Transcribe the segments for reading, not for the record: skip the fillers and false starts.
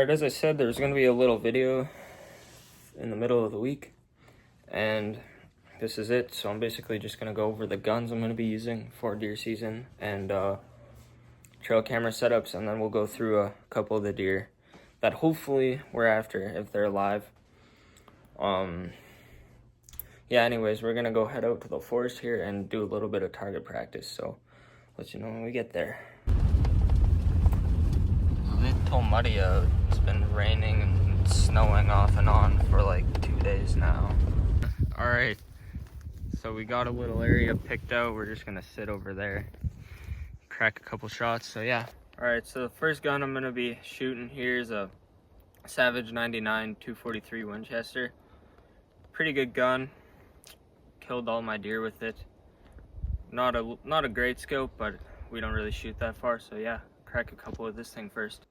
Alright, as I said, there's going to be a little video in the middle of the week, and this is it. So I'm basically just going to go over the guns I'm going to be using for deer season and trail camera setups, and then we'll go through a couple of the deer that hopefully we're after if they're alive. Yeah, anyways, we're going to go head out to the forest here and do a little bit of target practice, so let you know when we get there. A little muddy out. It's been raining and snowing off and on for like 2 days now. Alright, so we got a little area picked out. We're just gonna sit over there, crack a couple shots, so yeah. Alright, so the first gun I'm gonna be shooting here is a Savage 99 243 Winchester. Pretty good gun. Killed all my deer with it. Not a great scope, but we don't really shoot that far, so yeah, crack a couple with this thing first.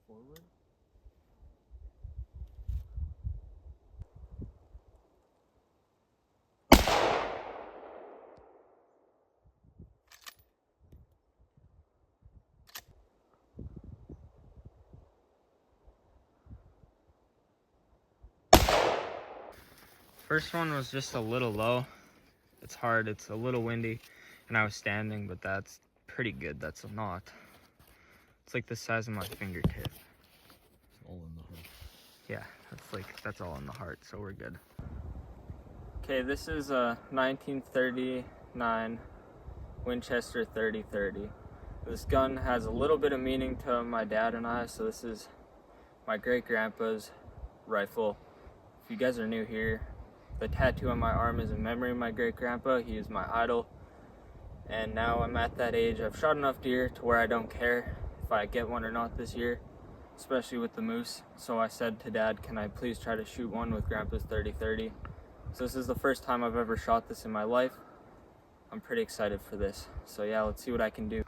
Forward. First one was just a little low. It's hard, it's a little windy, and I was standing, but that's pretty good. That's a knot. It's like the size of my fingertip. It's all in the heart. Yeah, that's all in the heart, so we're good. Okay, this is a 1939 Winchester 30-30. This gun has a little bit of meaning to my dad and I, so this is my great-grandpa's rifle. If you guys are new here, the tattoo on my arm is in memory of my great-grandpa. He is my idol. And now I'm at that age. I've shot enough deer to where I don't care if I get one or not this year, especially with the moose. So I said to Dad, can I please try to shoot one with Grandpa's 30-30? So this is the first time I've ever shot this in my life. I'm pretty excited for this. So yeah, let's see what I can do.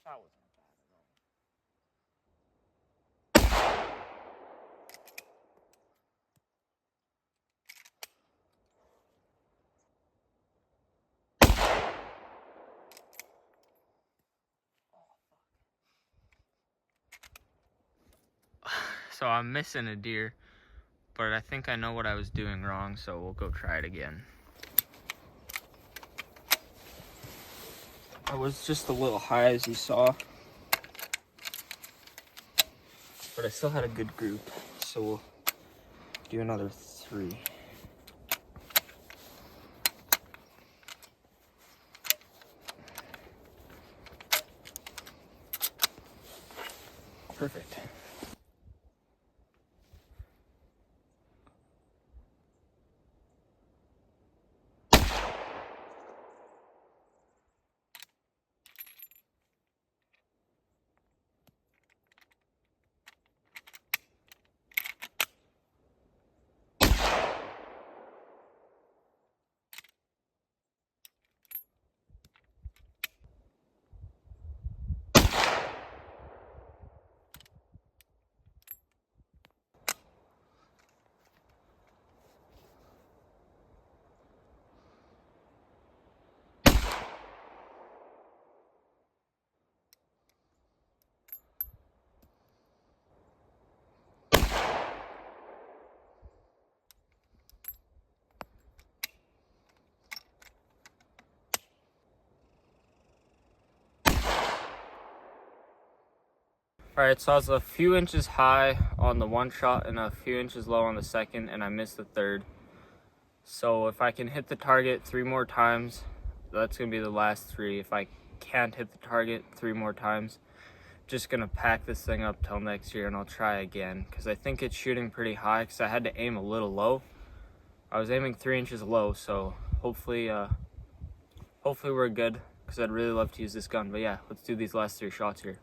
That wasn't bad at all. So I'm missing a deer, but I think I know what I was doing wrong, so we'll go try it again. I was just a little high, as you saw, but I still had a good group, so we'll do another 3. Perfect. Alright, so I was a few inches high on the one shot and a few inches low on the second, and I missed the third. So if I can hit the target 3 more times, that's going to be the last 3. If I can't hit the target 3 more times, just going to pack this thing up till next year and I'll try again. Because I think it's shooting pretty high because I had to aim a little low. I was aiming 3 inches low, so hopefully we're good, because I'd really love to use this gun. But yeah, let's do these last 3 shots here.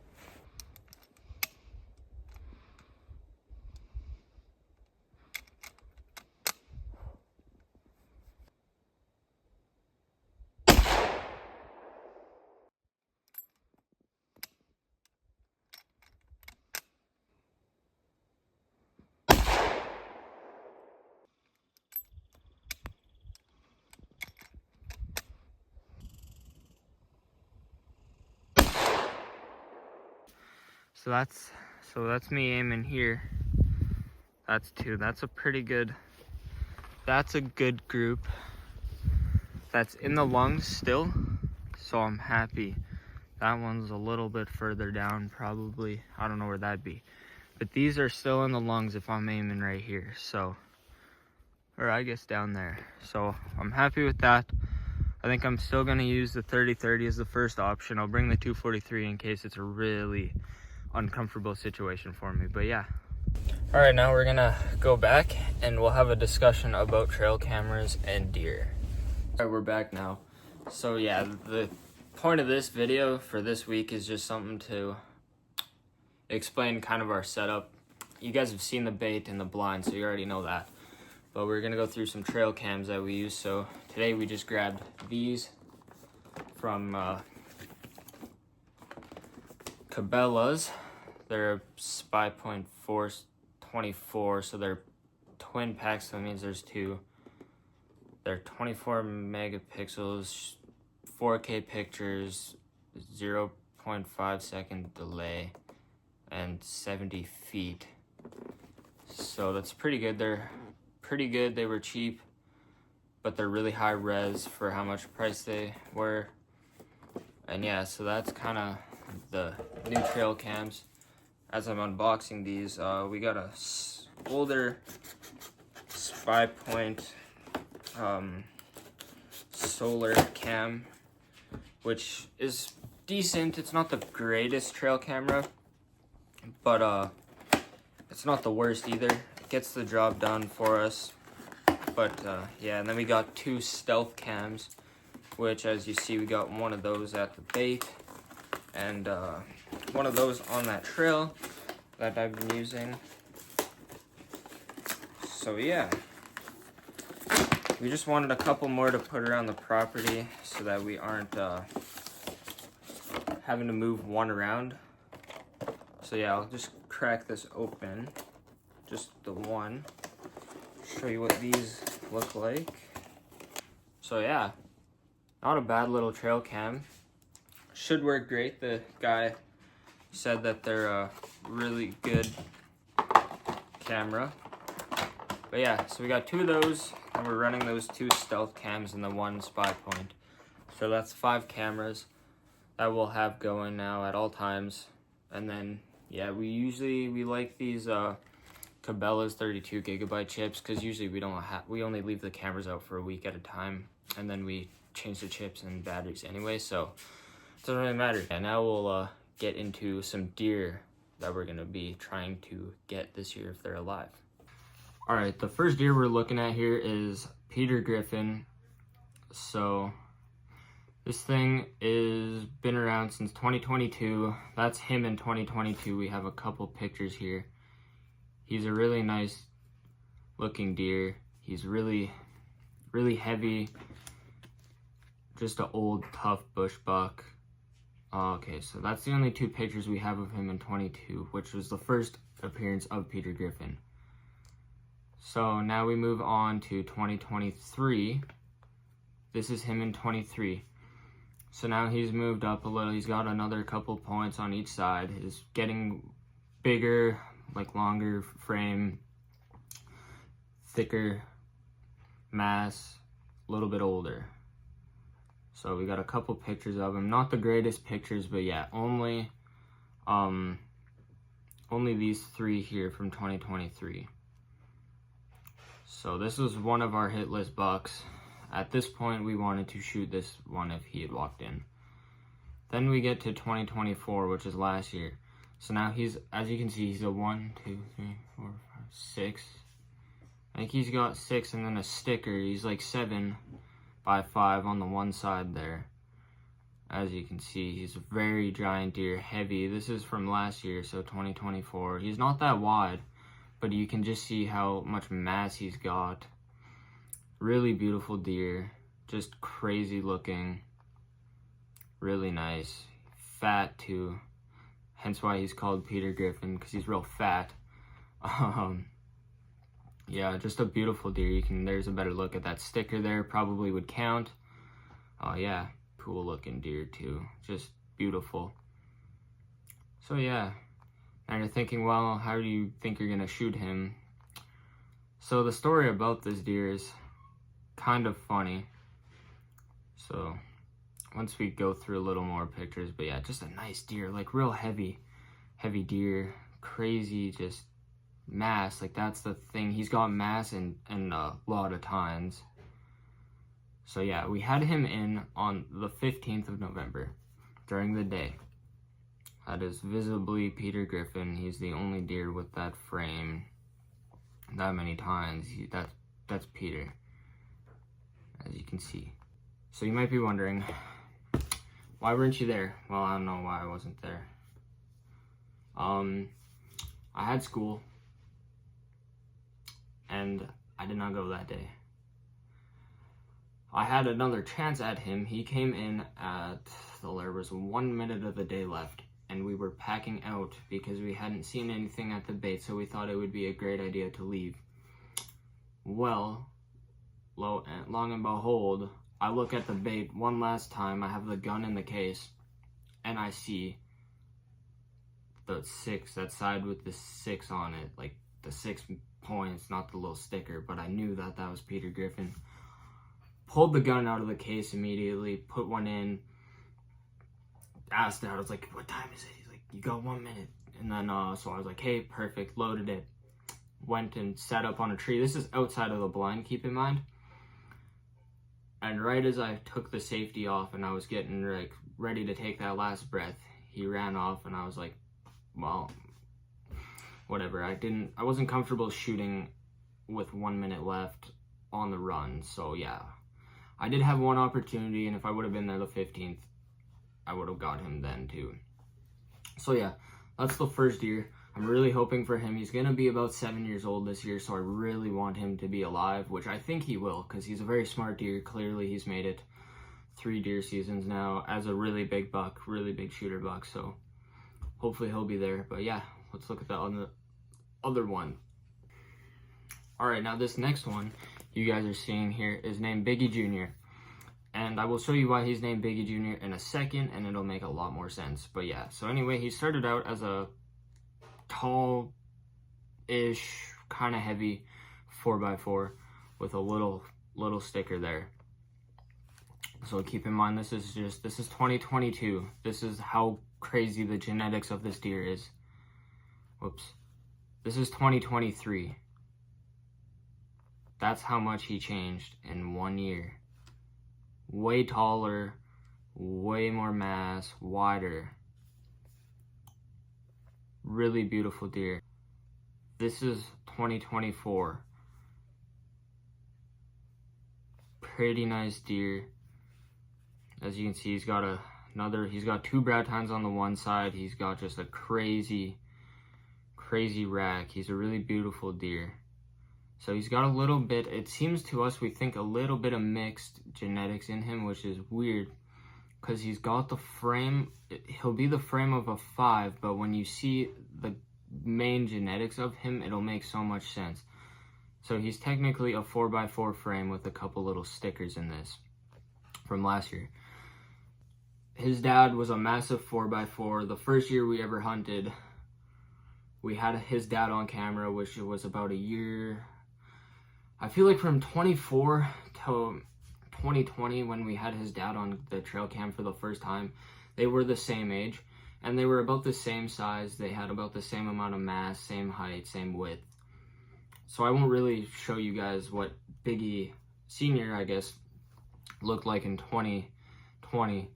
So that's me aiming here. That's 2. That's a pretty good, that's a good group. That's in the lungs still, so I'm happy. That one's a little bit further down, probably. I don't know where that'd be. But these are still in the lungs if I'm aiming right here, so, or I guess down there. So I'm happy with that. I think I'm still gonna use the 30-30 as the first option. I'll bring the 243 in case it's a really uncomfortable situation for me, but yeah. All right, now we're gonna go back and we'll have a discussion about trail cameras and deer. All right, we're back now. So yeah, the point of this video for this week is just something to explain kind of our setup. You guys have seen the bait and the blind, so you already know that. But we're gonna go through some trail cams that we use. So today we just grabbed these from Cabela's. They're Spy.4 24, so they're twin packs, so that means there's 2. They're 24 megapixels, 4K pictures, 0.5 second delay, and 70 feet. So that's pretty good. They're pretty good. They were cheap, but they're really high res for how much price they were. And yeah, so that's kind of the new trail cams. As I'm unboxing these, we got a older Spy Point solar cam, which is decent. It's not the greatest trail camera, but it's not the worst either. It gets the job done for us. But yeah, and then we got 2 stealth cams, which as you see, we got one of those at the bait and one of those on that trail that I've been using. So yeah, we just wanted a couple more to put around the property so that we aren't having to move one around. So yeah, I'll just crack this open, just the one, show you what these look like. So yeah, not a bad little trail cam. Should work great. The guy said that they're a really good camera. But yeah, so we got 2 of those, and we're running those 2 stealth cams and the 1 Spy Point. So that's 5 cameras that we'll have going now at all times. And then yeah, we like these Cabela's 32 gigabyte chips, because usually we only leave the cameras out for a week at a time, and then we change the chips and batteries anyway, so it doesn't really matter. And now we'll get into some deer that we're gonna be trying to get this year if they're alive. All right, the first deer we're looking at here is Peter Griffin. So this thing is been around since 2022. That's him in 2022. We have a couple pictures here. He's a really nice looking deer. He's really heavy. Just an old tough bush buck. Okay, so that's the only 2 pictures we have of him in 22, which was the first appearance of Peter Griffin. So now we move on to 2023. This is him in 23. So now he's moved up a little. He's got another couple points on each side. He's getting bigger, like longer frame, thicker mass, a little bit older. So we got a couple pictures of him. Not the greatest pictures, but yeah, only these 3 here from 2023. So this was one of our hit list bucks. At this point, we wanted to shoot this one if he had walked in. Then we get to 2024, which is last year. So now he's, as you can see, he's a 1, 2, 3, 4, 5, 6. I think he's got 6 and then a sticker. He's like 7 by 5 on the one side there. As you can see, he's a very giant deer, heavy. This is from last year, so 2024. He's not that wide, but you can just see how much mass he's got. Really beautiful deer, just crazy looking, really nice, fat too, hence why he's called Peter Griffin, because he's real fat. Yeah, just a beautiful deer. There's a better look at that sticker there, probably would count. Yeah, cool looking deer too, just beautiful. So yeah, And you're thinking, well, how do you think you're gonna shoot him? So the story about this deer is kind of funny. So once we go through a little more pictures, but yeah, just a nice deer, like real heavy deer, crazy, just mass. Like that's the thing. He's got mass and a lot of tines. So yeah, we had him in on the 15th of November during the day. That is visibly Peter Griffin. He's the only deer with that frame that many tines. That's Peter, as you can see. So you might be wondering, why weren't you there? Well, I don't know why I wasn't there. I had school, and I did not go that day. I had another chance at him. He came in there was 1 minute of the day left, and we were packing out because we hadn't seen anything at the bait, so we thought it would be a great idea to leave. Well, long and behold, I look at the bait one last time. I have the gun in the case, and I see the 6, that side with the 6 on it, like the 6 points, not the little sticker, but I knew that was Peter Griffin. Pulled the gun out of the case immediately, put one in, asked out, I was like, what time is it? He's like, you got 1 minute. And then, so I was like, hey, perfect, loaded it. Went and sat up on a tree. This is outside of the blind, keep in mind. And right as I took the safety off and I was getting like ready to take that last breath, he ran off, and I was like, well, whatever. I wasn't comfortable shooting with 1 minute left on the run. So yeah, I did have one opportunity, and if I would have been there the 15th, I would have got him then too. So yeah, that's the first deer. I'm really hoping for him. He's gonna be about 7 years old this year, so I really want him to be alive, which I think he will, because he's a very smart deer. Clearly he's made it 3 deer seasons now as a really big buck, really big shooter buck, so hopefully he'll be there. But yeah, let's look at the other one. All right, now this next one you guys are seeing here is named Biggie Jr. And I will show you why he's named Biggie Jr. in a second, and it'll make a lot more sense. But yeah, so anyway, he started out as a tall-ish, kind of heavy 4x4 with a little sticker there. So keep in mind, this is 2022. This is how crazy the genetics of this deer is. Whoops. This is 2023. That's how much he changed in 1 year. Way taller, way more mass, wider. Really beautiful deer. This is 2024. Pretty nice deer. As you can see, he's got he's got 2 brow tines on the one side. He's got just a crazy rack. He's a really beautiful deer. So he's got a little bit, it seems to us, we think a little bit of mixed genetics in him, which is weird, because he's got the frame, he'll be the frame of a 5, but when you see the main genetics of him, it'll make so much sense. So he's technically a 4x4 frame with a couple little stickers in this from last year. His dad was a massive 4x4. The first year we ever hunted, we had his dad on camera, which was about a year. I feel like from 24 to 2020, when we had his dad on the trail cam for the first time, they were the same age, and they were about the same size. They had about the same amount of mass, same height, same width. So I won't really show you guys what Biggie Sr., I guess, looked like in 2020,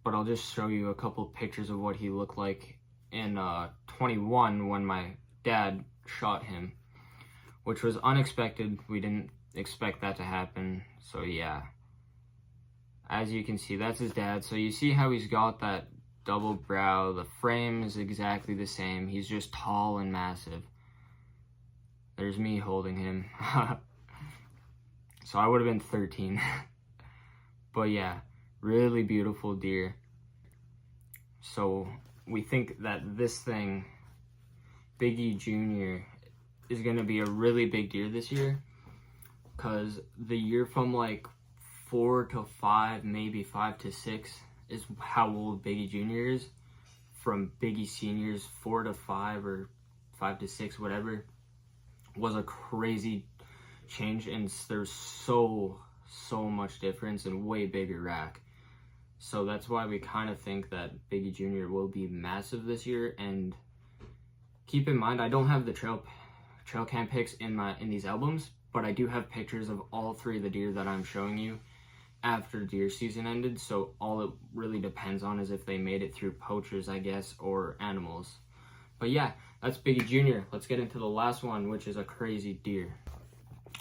but I'll just show you a couple pictures of what he looked like in 21 when my dad shot him, which was unexpected. We didn't expect that to happen. So yeah, as you can see, that's his dad. So you see how he's got that double brow. The frame is exactly the same. He's just tall and massive. There's me holding him. So I would have been 13. But yeah, really beautiful deer. So we think that this thing, Biggie Jr., is going to be a really big deer this year, because the year from like 4 to 5, maybe 5 to 6 is how old Biggie Jr. is. from Biggie seniors 4 to 5 or 5 to 6, whatever, was a crazy change, and there's so much difference and way bigger rack. So that's why we kind of think that Biggie Jr. will be massive this year. And keep in mind, I don't have the trail cam pics in these albums, but I do have pictures of all 3 of the deer that I'm showing you after deer season ended. So all it really depends on is if they made it through poachers, I guess, or animals. But yeah, that's Biggie Jr. Let's get into the last one, which is a crazy deer.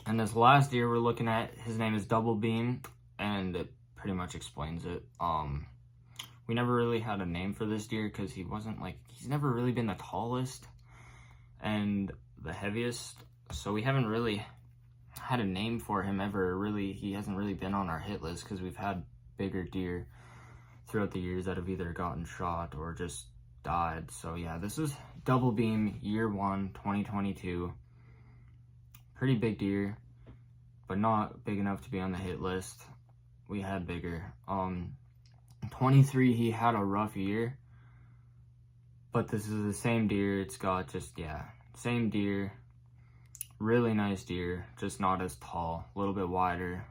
And this last deer we're looking at, his name is Double Beam, and it pretty much explains it. We never really had a name for this deer because he's never really been the tallest and the heaviest, so we haven't really had a name for him ever. Really, he hasn't really been on our hit list because we've had bigger deer throughout the years that have either gotten shot or just died. So yeah, this is Double Beam, year 1, 2022. Pretty big deer, but not big enough to be on the hit list. We had bigger. 23, he had a rough year, but this is the same deer. It's got just, yeah, same deer. Really nice deer, just not as tall, a little bit wider.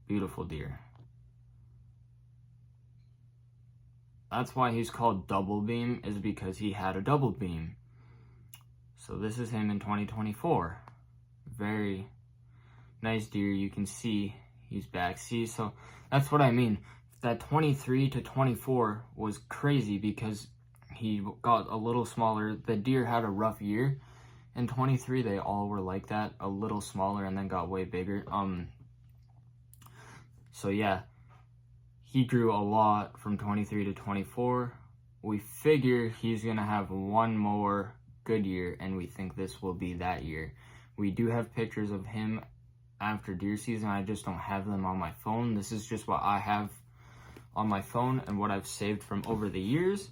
Beautiful deer. That's why he's called Double Beam, is because he had a double beam. So this is him in 2024. Very nice deer. You can see he's back. See, so that's what I mean. That 23 to 24 was crazy because he got a little smaller. The deer had a rough year. In 23, they all were like that, a little smaller, and then got way bigger. So yeah, he grew a lot from 23 to 24. We figure he's gonna have one more good year, and we think this will be that year. We do have pictures of him after deer season. I just don't have them on my phone. This is just what I have on my phone and what I've saved from over the years.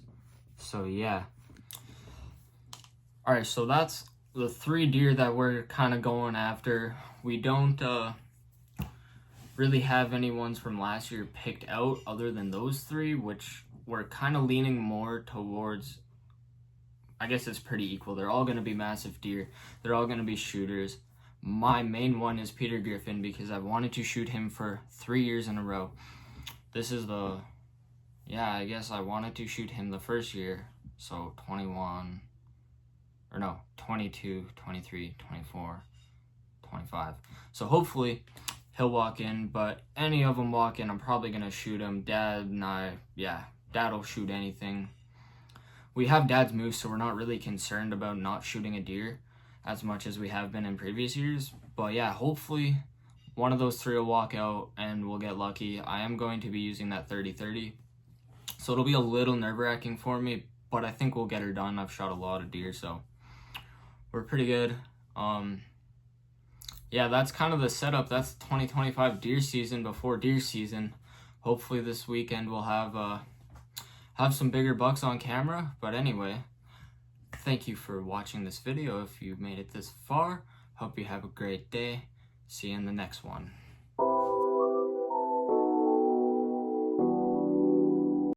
So yeah. All right, so that's the 3 deer that we're kind of going after. We don't really have any ones from last year picked out other than those 3, which we're kind of leaning more towards. I guess it's pretty equal. They're all going to be massive deer. They're all going to be shooters. My main one is Peter Griffin because I've wanted to shoot him for 3 years in a row. This is I guess I wanted to shoot him the first year. So 22, 23, 24, 25. So hopefully he'll walk in, but any of them walk in, I'm probably going to shoot him. Dad and I, yeah, Dad will shoot anything. We have Dad's moose, so we're not really concerned about not shooting a deer as much as we have been in previous years. But yeah, hopefully one of those 3 will walk out and we'll get lucky. I am going to be using that 30-30, so it'll be a little nerve-wracking for me, but I think we'll get her done. I've shot a lot of deer, so we're pretty good. Yeah, that's kind of the setup. That's 2025 deer season before deer season. Hopefully this weekend we'll have some bigger bucks on camera. But anyway, thank you for watching this video. If you made it this far, hope you have a great day. See you in the next one.